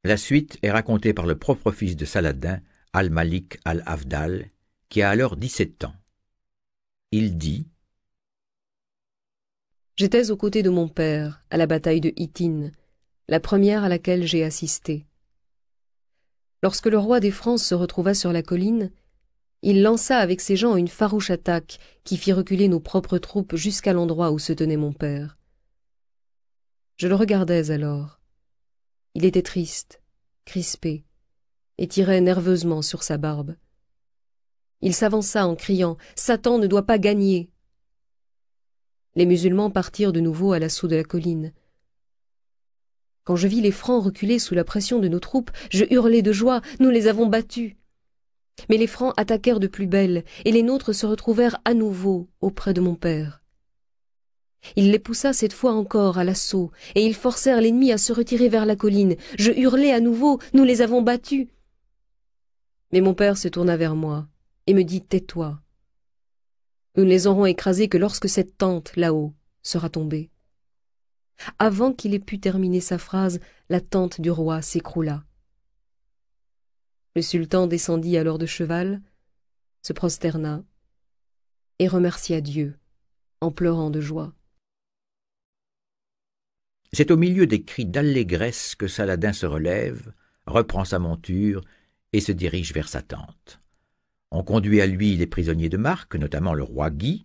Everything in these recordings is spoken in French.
La suite est racontée par le propre fils de Saladin, Al-Malik al-Afdal, qui a alors 17 ans. Il dit « J'étais aux côtés de mon père à la bataille de Hittin, la première à laquelle j'ai assisté. Lorsque le roi des Francs se retrouva sur la colline, il lança avec ses gens une farouche attaque qui fit reculer nos propres troupes jusqu'à l'endroit où se tenait mon père. Je le regardais alors. Il était triste, crispé, et tirait nerveusement sur sa barbe. Il s'avança en criant « Satan ne doit pas gagner !» Les musulmans partirent de nouveau à l'assaut de la colline. Quand je vis les Francs reculer sous la pression de nos troupes, je hurlai de joie « Nous les avons battus !» Mais les Francs attaquèrent de plus belle, et les nôtres se retrouvèrent à nouveau auprès de mon père. Il les poussa cette fois encore à l'assaut, et ils forcèrent l'ennemi à se retirer vers la colline. Je hurlai à nouveau « Nous les avons battus !» Mais mon père se tourna vers moi et me dit « Tais-toi. Nous ne les aurons écrasés que lorsque cette tente, là-haut, sera tombée. » Avant qu'il ait pu terminer sa phrase, la tente du roi s'écroula. Le sultan descendit alors de cheval, se prosterna et remercia Dieu en pleurant de joie. C'est au milieu des cris d'allégresse que Saladin se relève, reprend sa monture et se dirige vers sa tente. On conduit à lui les prisonniers de marque, notamment le roi Guy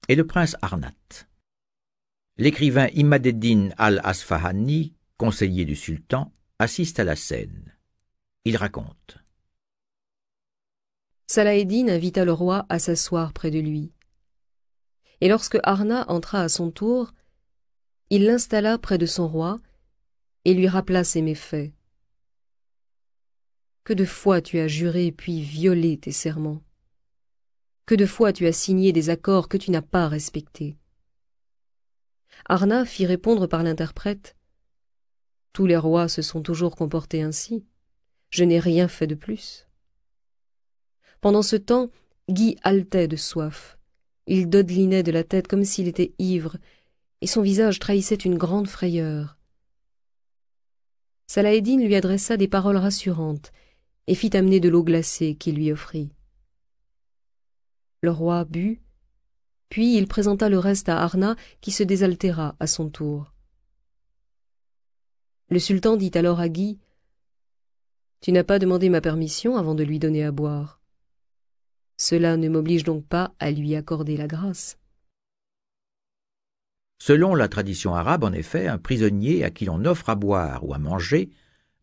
et le prince Arnat. L'écrivain Imad ed-Din al-Asfahani, conseiller du sultan, assiste à la scène. Il raconte. Salah-ed-Din invita le roi à s'asseoir près de lui. Et lorsque Arnat entra à son tour, il l'installa près de son roi et lui rappela ses méfaits. Que de fois tu as juré puis violé tes serments. Que de fois tu as signé des accords que tu n'as pas respectés. Arnat fit répondre par l'interprète. Tous les rois se sont toujours comportés ainsi. Je n'ai rien fait de plus. Pendant ce temps, Guy haletait de soif. Il dodelinait de la tête comme s'il était ivre, et son visage trahissait une grande frayeur. Salah-ed-Din lui adressa des paroles rassurantes et fit amener de l'eau glacée qu'il lui offrit. Le roi but, puis il présenta le reste à Arnat qui se désaltéra à son tour. Le sultan dit alors à Guy « Tu n'as pas demandé ma permission avant de lui donner à boire. Cela ne m'oblige donc pas à lui accorder la grâce. » Selon la tradition arabe, en effet, un prisonnier à qui l'on offre à boire ou à manger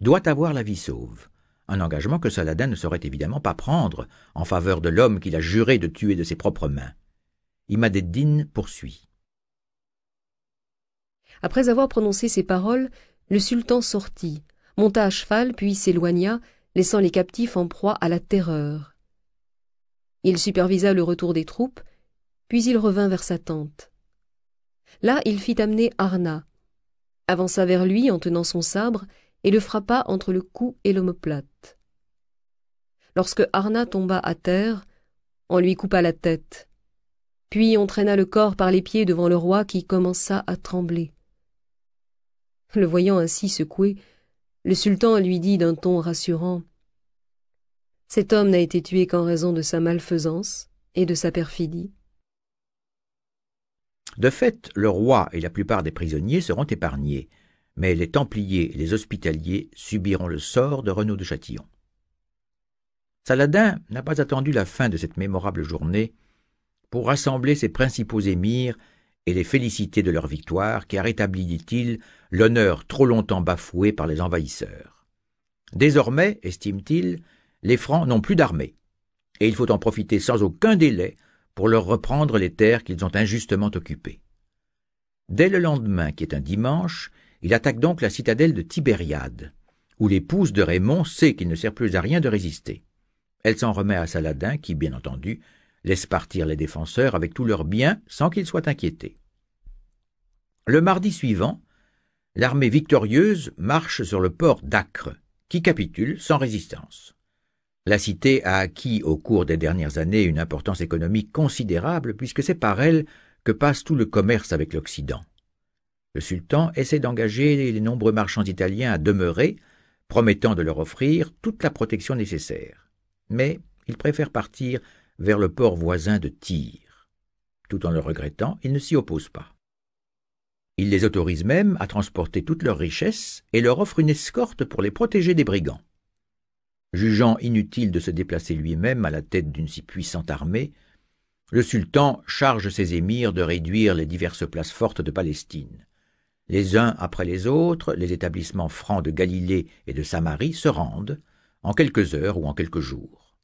doit avoir la vie sauve, un engagement que Saladin ne saurait évidemment pas prendre en faveur de l'homme qu'il a juré de tuer de ses propres mains. Imad ed-Din poursuit. Après avoir prononcé ces paroles, le sultan sortit, monta à cheval puis s'éloigna, laissant les captifs en proie à la terreur. Il supervisa le retour des troupes, puis il revint vers sa tente. Là, il fit amener Arnat, avança vers lui en tenant son sabre et le frappa entre le cou et l'omoplate. Lorsque Arnat tomba à terre, on lui coupa la tête. Puis on traîna le corps par les pieds devant le roi qui commença à trembler. Le voyant ainsi secoué, le sultan lui dit d'un ton rassurant « Cet homme n'a été tué qu'en raison de sa malfaisance et de sa perfidie. » De fait, le roi et la plupart des prisonniers seront épargnés, mais les Templiers et les Hospitaliers subiront le sort de Renaud de Châtillon. Saladin n'a pas attendu la fin de cette mémorable journée pour rassembler ses principaux émirs et les féliciter de leur victoire qui a rétabli, dit-il, l'honneur trop longtemps bafoué par les envahisseurs. Désormais, estime-t-il, les Francs n'ont plus d'armée, et il faut en profiter sans aucun délai pour leur reprendre les terres qu'ils ont injustement occupées. Dès le lendemain, qui est un dimanche, il attaque donc la citadelle de Tibériade, où l'épouse de Raymond sait qu'il ne sert plus à rien de résister. Elle s'en remet à Saladin, qui, bien entendu, laisse partir les défenseurs avec tous leurs biens sans qu'ils soient inquiétés. Le mardi suivant, l'armée victorieuse marche sur le port d'Acre, qui capitule sans résistance. La cité a acquis au cours des dernières années une importance économique considérable puisque c'est par elle que passe tout le commerce avec l'Occident. Le sultan essaie d'engager les nombreux marchands italiens à demeurer, promettant de leur offrir toute la protection nécessaire. Mais ils préfèrent partir vers le port voisin de Tyr. Tout en le regrettant, ils ne s'y opposent pas. Il les autorise même à transporter toutes leurs richesses et leur offre une escorte pour les protéger des brigands. Jugeant inutile de se déplacer lui-même à la tête d'une si puissante armée, le sultan charge ses émirs de réduire les diverses places fortes de Palestine. Les uns après les autres, les établissements francs de Galilée et de Samarie se rendent, en quelques heures ou en quelques jours.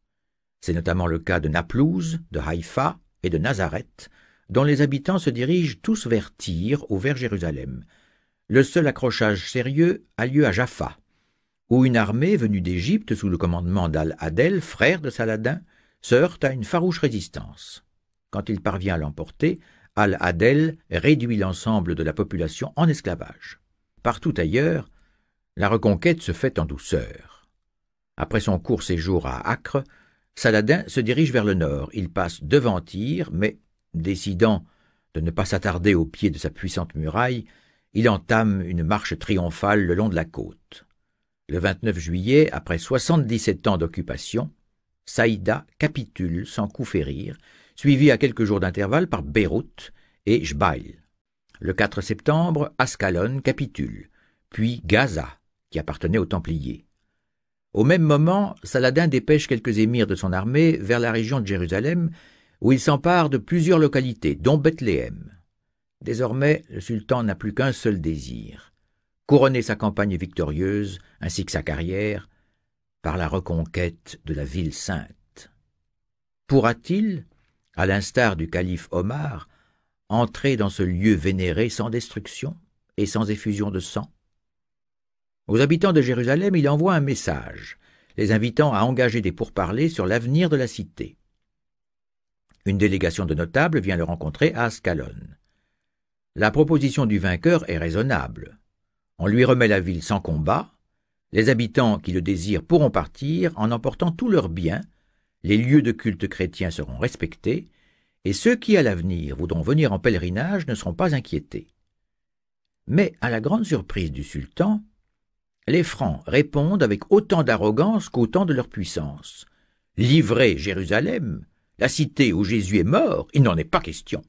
C'est notamment le cas de Naplouse, de Haïfa et de Nazareth, dont les habitants se dirigent tous vers Tyr ou vers Jérusalem. Le seul accrochage sérieux a lieu à Jaffa, où une armée venue d'Égypte sous le commandement d'Al-Adel, frère de Saladin, se heurte à une farouche résistance. Quand il parvient à l'emporter, Al-Adel réduit l'ensemble de la population en esclavage. Partout ailleurs, la reconquête se fait en douceur. Après son court séjour à Acre, Saladin se dirige vers le nord. Il passe devant Tyr, mais, décidant de ne pas s'attarder au pied de sa puissante muraille, il entame une marche triomphale le long de la côte. Le 29 juillet, après 77 ans d'occupation, Saïda capitule sans coup férir, suivi à quelques jours d'intervalle par Beyrouth et Jbail. Le 4 septembre, Ascalon capitule, puis Gaza, qui appartenait aux Templiers. Au même moment, Saladin dépêche quelques émirs de son armée vers la région de Jérusalem, où il s'empare de plusieurs localités, dont Bethléem. Désormais, le sultan n'a plus qu'un seul désir, couronner sa campagne victorieuse, ainsi que sa carrière, par la reconquête de la ville sainte. Pourra-t-il, à l'instar du calife Omar, entrer dans ce lieu vénéré sans destruction et sans effusion de sang? Aux habitants de Jérusalem, il envoie un message, les invitant à engager des pourparlers sur l'avenir de la cité. Une délégation de notables vient le rencontrer à Ascalon. La proposition du vainqueur est raisonnable. On lui remet la ville sans combat, les habitants qui le désirent pourront partir en emportant tous leurs biens, les lieux de culte chrétiens seront respectés, et ceux qui à l'avenir voudront venir en pèlerinage ne seront pas inquiétés. Mais, à la grande surprise du sultan, les Francs répondent avec autant d'arrogance qu'autant de leur puissance. Livrer Jérusalem, la cité où Jésus est mort, il n'en est pas question.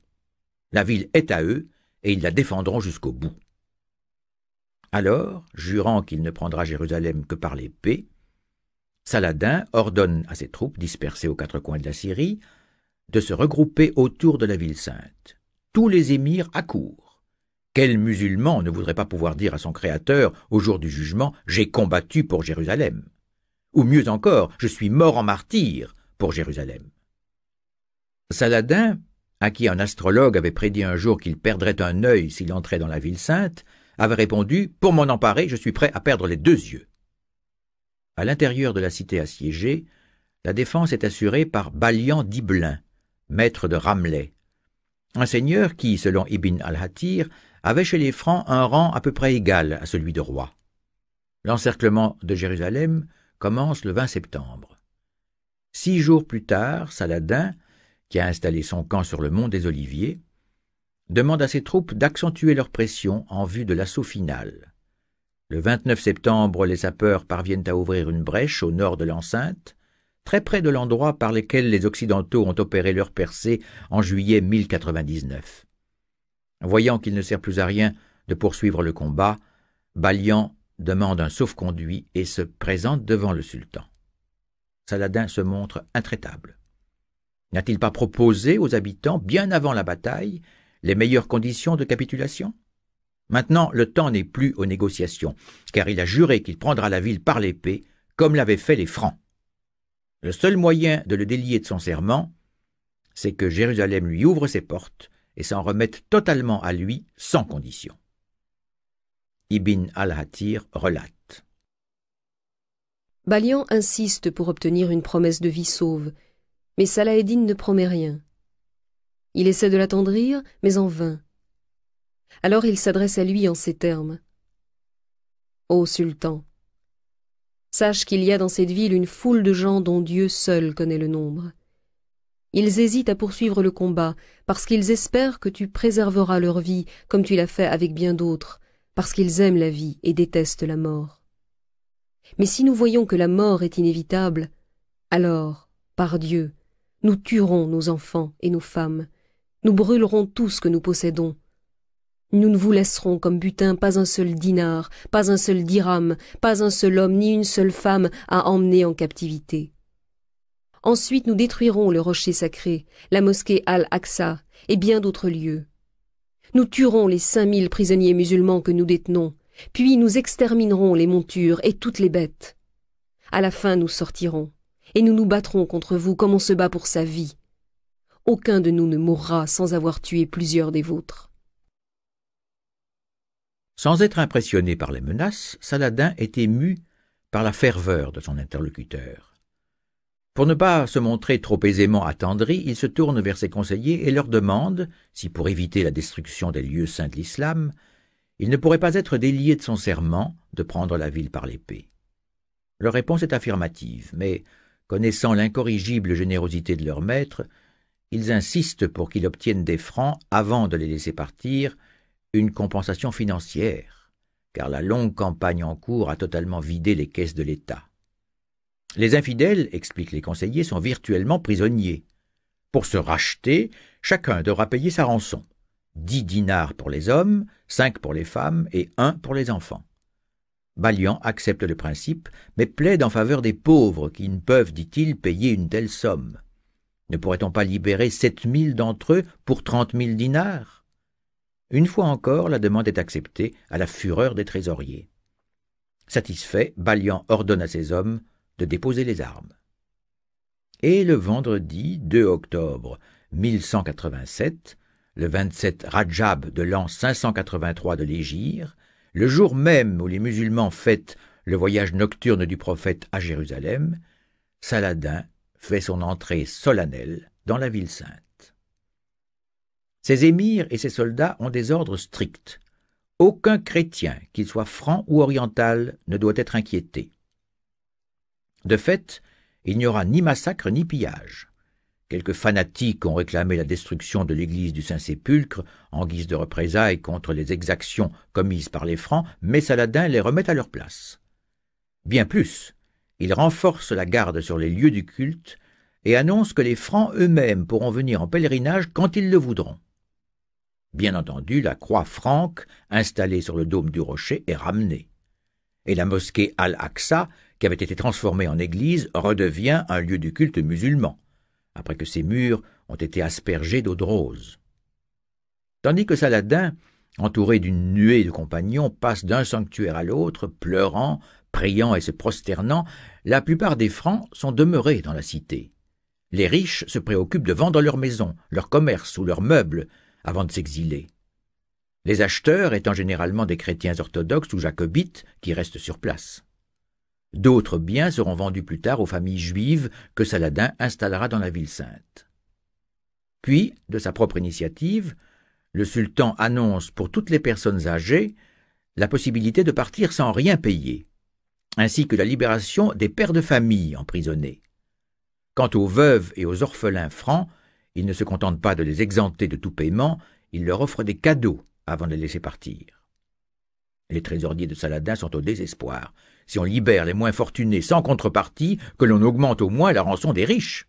La ville est à eux, et ils la défendront jusqu'au bout. Alors, jurant qu'il ne prendra Jérusalem que par l'épée, Saladin ordonne à ses troupes dispersées aux quatre coins de la Syrie de se regrouper autour de la ville sainte. Tous les émirs accourent. Quel musulman ne voudrait pas pouvoir dire à son Créateur, au jour du jugement, « J'ai combattu pour Jérusalem » ou mieux encore, « Je suis mort en martyr pour Jérusalem ». Saladin, à qui un astrologue avait prédit un jour qu'il perdrait un œil s'il entrait dans la ville sainte, avait répondu « Pour m'en emparer, je suis prêt à perdre les deux yeux ». À l'intérieur de la cité assiégée, la défense est assurée par Balian d'Ibelin, maître de Ramleh, un seigneur qui, selon Ibn al-Hathir, avait chez les Francs un rang à peu près égal à celui de roi. L'encerclement de Jérusalem commence le 20 septembre. 6 jours plus tard, Saladin, qui a installé son camp sur le mont des Oliviers, demande à ses troupes d'accentuer leur pression en vue de l'assaut final. Le 29 septembre, les sapeurs parviennent à ouvrir une brèche au nord de l'enceinte, très près de l'endroit par lequel les Occidentaux ont opéré leur percée en juillet 1099. Voyant qu'il ne sert plus à rien de poursuivre le combat, Balian demande un sauf-conduit et se présente devant le sultan. Saladin se montre intraitable. N'a-t-il pas proposé aux habitants, bien avant la bataille, les meilleures conditions de capitulation? Maintenant, le temps n'est plus aux négociations, car il a juré qu'il prendra la ville par l'épée, comme l'avaient fait les Francs. Le seul moyen de le délier de son serment, c'est que Jérusalem lui ouvre ses portes et s'en remette totalement à lui, sans condition. Ibn al-Hathir relate. Balian insiste pour obtenir une promesse de vie sauve, mais Salah-ed-Din ne promet rien. Il essaie de l'attendrir, mais en vain. Alors il s'adresse à lui en ces termes. « Ô sultan, sache qu'il y a dans cette ville une foule de gens dont Dieu seul connaît le nombre. Ils hésitent à poursuivre le combat parce qu'ils espèrent que tu préserveras leur vie comme tu l'as fait avec bien d'autres, parce qu'ils aiment la vie et détestent la mort. Mais si nous voyons que la mort est inévitable, alors, par Dieu, nous tuerons nos enfants et nos femmes, nous brûlerons tout ce que nous possédons. Nous ne vous laisserons comme butin pas un seul dinar, pas un seul dirham, pas un seul homme ni une seule femme à emmener en captivité. Ensuite nous détruirons le rocher sacré, la mosquée Al-Aqsa et bien d'autres lieux. Nous tuerons les 5000 prisonniers musulmans que nous détenons, puis nous exterminerons les montures et toutes les bêtes. À la fin nous sortirons, et nous nous battrons contre vous comme on se bat pour sa vie. Aucun de nous ne mourra sans avoir tué plusieurs des vôtres. Sans être impressionné par les menaces, Saladin est ému par la ferveur de son interlocuteur. Pour ne pas se montrer trop aisément attendri, il se tourne vers ses conseillers et leur demande si, pour éviter la destruction des lieux saints de l'islam, il ne pourrait pas être délié de son serment de prendre la ville par l'épée. Leur réponse est affirmative, mais, connaissant l'incorrigible générosité de leur maître, ils insistent pour qu'il obtienne des francs avant de les laisser partir, une compensation financière, car la longue campagne en cours a totalement vidé les caisses de l'État. Les infidèles, expliquent les conseillers, sont virtuellement prisonniers. Pour se racheter, chacun devra payer sa rançon. 10 dinars pour les hommes, 5 pour les femmes et 1 pour les enfants. Balian accepte le principe, mais plaide en faveur des pauvres qui ne peuvent, dit-il, payer une telle somme. Ne pourrait-on pas libérer 7000 d'entre eux pour 30 000 dinars? Une fois encore, la demande est acceptée à la fureur des trésoriers. Satisfait, Balian ordonne à ses hommes de déposer les armes. Et le vendredi 2 octobre 1187, le 27 Rajab de l'an 583 de l'Hégire, le jour même où les musulmans fêtent le voyage nocturne du prophète à Jérusalem, Saladin fait son entrée solennelle dans la ville sainte. Ses émirs et ses soldats ont des ordres stricts. Aucun chrétien, qu'il soit franc ou oriental, ne doit être inquiété. De fait, il n'y aura ni massacre ni pillage. Quelques fanatiques ont réclamé la destruction de l'église du Saint-Sépulcre en guise de représailles contre les exactions commises par les Francs, mais Saladin les remet à leur place. Bien plus, il renforce la garde sur les lieux du culte et annonce que les Francs eux-mêmes pourront venir en pèlerinage quand ils le voudront. Bien entendu, la croix franque, installée sur le dôme du rocher, est ramenée. Et la mosquée Al-Aqsa, qui avait été transformée en église, redevient un lieu du culte musulman, après que ses murs ont été aspergés d'eau de rose. Tandis que Saladin, entouré d'une nuée de compagnons, passe d'un sanctuaire à l'autre, pleurant, priant et se prosternant, la plupart des Francs sont demeurés dans la cité. Les riches se préoccupent de vendre leurs maisons, leurs commerces ou leurs meubles, avant de s'exiler. Les acheteurs étant généralement des chrétiens orthodoxes ou jacobites qui restent sur place. D'autres biens seront vendus plus tard aux familles juives que Saladin installera dans la ville sainte. Puis, de sa propre initiative, le sultan annonce pour toutes les personnes âgées la possibilité de partir sans rien payer, ainsi que la libération des pères de famille emprisonnés. Quant aux veuves et aux orphelins francs, il ne se contente pas de les exempter de tout paiement, il leur offre des cadeaux avant de les laisser partir. Les trésoriers de Saladin sont au désespoir. Si on libère les moins fortunés sans contrepartie, que l'on augmente au moins la rançon des riches.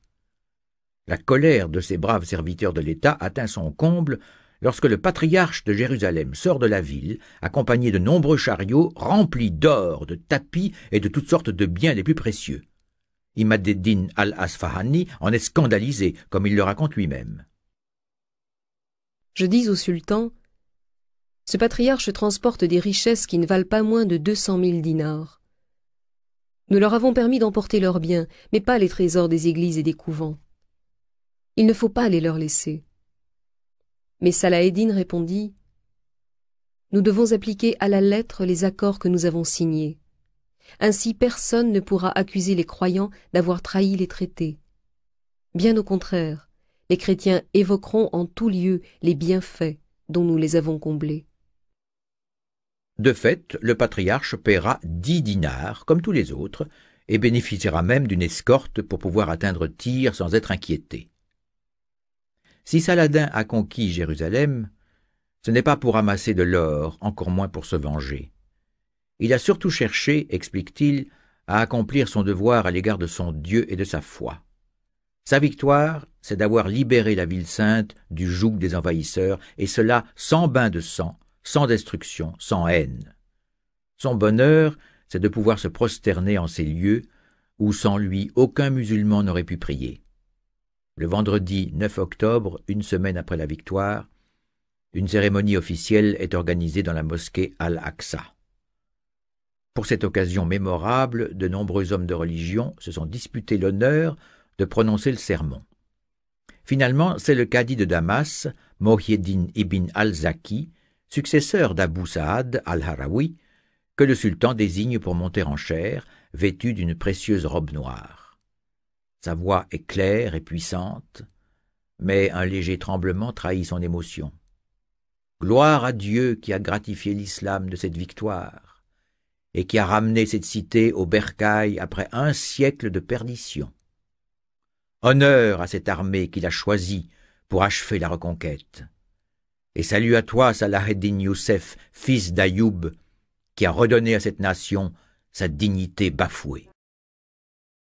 La colère de ces braves serviteurs de l'État atteint son comble lorsque le patriarche de Jérusalem sort de la ville, accompagné de nombreux chariots remplis d'or, de tapis et de toutes sortes de biens les plus précieux. Imad ed-Din al-Asfahani en est scandalisé, comme il le raconte lui-même. Je dis au sultan, ce patriarche transporte des richesses qui ne valent pas moins de 200 000 dinars. Nous leur avons permis d'emporter leurs biens, mais pas les trésors des églises et des couvents. Il ne faut pas les leur laisser. Mais Salah ed-Din répondit, nous devons appliquer à la lettre les accords que nous avons signés. Ainsi personne ne pourra accuser les croyants d'avoir trahi les traités. Bien au contraire, les chrétiens évoqueront en tout lieu les bienfaits dont nous les avons comblés. De fait, le patriarche paiera 10 dinars, comme tous les autres, et bénéficiera même d'une escorte pour pouvoir atteindre Tyr sans être inquiété. Si Saladin a conquis Jérusalem, ce n'est pas pour amasser de l'or, encore moins pour se venger. Il a surtout cherché, explique-t-il, à accomplir son devoir à l'égard de son Dieu et de sa foi. Sa victoire, c'est d'avoir libéré la ville sainte du joug des envahisseurs, et cela sans bain de sang, sans destruction, sans haine. Son bonheur, c'est de pouvoir se prosterner en ces lieux où sans lui aucun musulman n'aurait pu prier. Le vendredi 9 octobre, une semaine après la victoire, une cérémonie officielle est organisée dans la mosquée Al-Aqsa. Pour cette occasion mémorable, de nombreux hommes de religion se sont disputés l'honneur de prononcer le sermon. Finalement, c'est le cadi de Damas, Mohieddin ibn al-Zaki, successeur d'Abu Saad al-Harawi, que le sultan désigne pour monter en chaire, vêtu d'une précieuse robe noire. Sa voix est claire et puissante, mais un léger tremblement trahit son émotion. Gloire à Dieu qui a gratifié l'islam de cette victoire et qui a ramené cette cité au bercail après un siècle de perdition. Honneur à cette armée qu'il a choisie pour achever la reconquête. Et salut à toi, Salah ed-Din Youssef, fils d'Ayoub, qui a redonné à cette nation sa dignité bafouée.